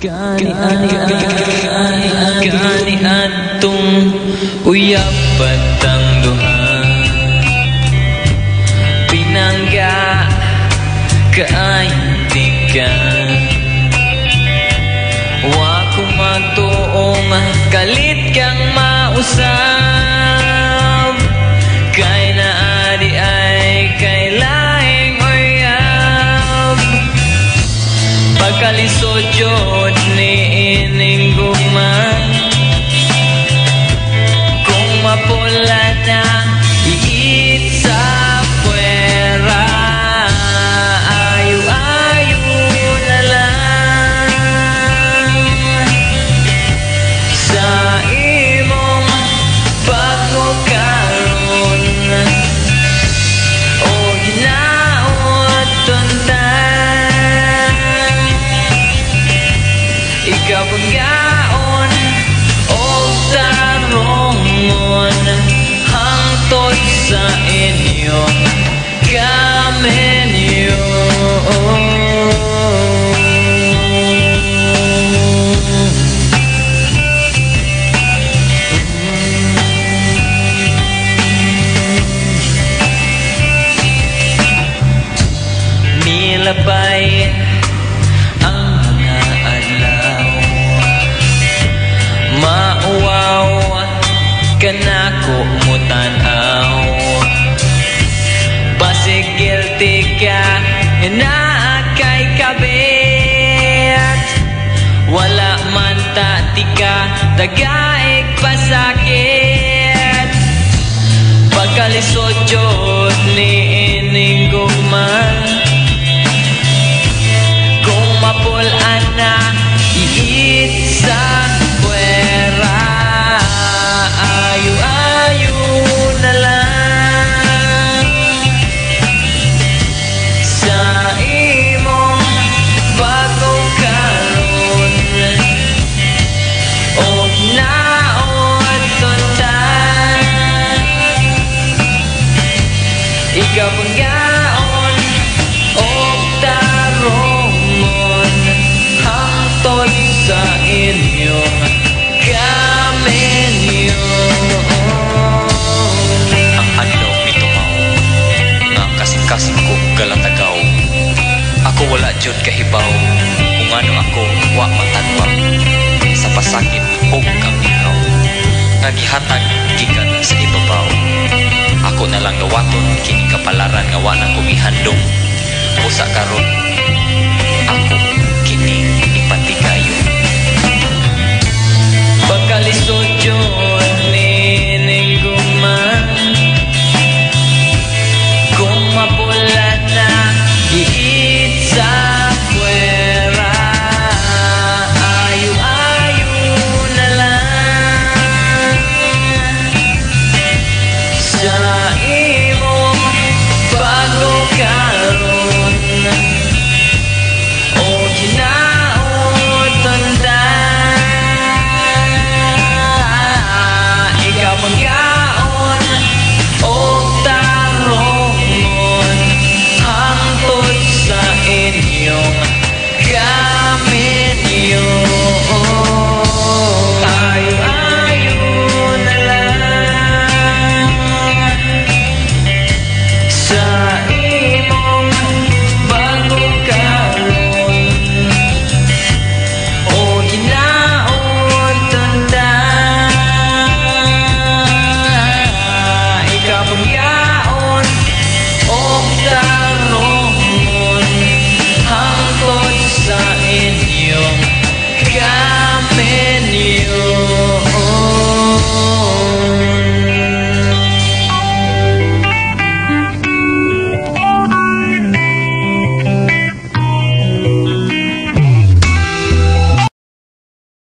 Kani atong uyab patang duha, pinangga kaintikan. Wa ko magtuong kalit kang mausab, kay naadi ay kay laing uyab. Pagkalisod yun ni ining gugman, kung mapula na iit sa puwera, ayu-ayu na lang sa imong pagkukaroon o hinaot tuntan. Ikaw pagkaon o tarongon hangtod sa inyong kamenyo. Milabay ang mga adlaw, mauwaw kanako mo tanaw. Basig guilty ka na kay kabit, wala man tatika dagaig pasakit. Pagkalisod yun ni ining gugman, kung mapulaan na iit sa puwera, ayu-ayu na lang sa imong bagong karoon o hinaot tuntan. Ikaw pagkaon o tarongon hangtod sa inyong kamenyo. Ang adlaw mitumaw nga kasing-kasing ko galatagaw, ako wala jud kahibaw kung ano ako wa matagwap sa pasakit o kamingaw nga gihatag gikan sa ibabaw. Ako na lang gawaton kini kapalaran nga wa na ko gihandom, usa karon ako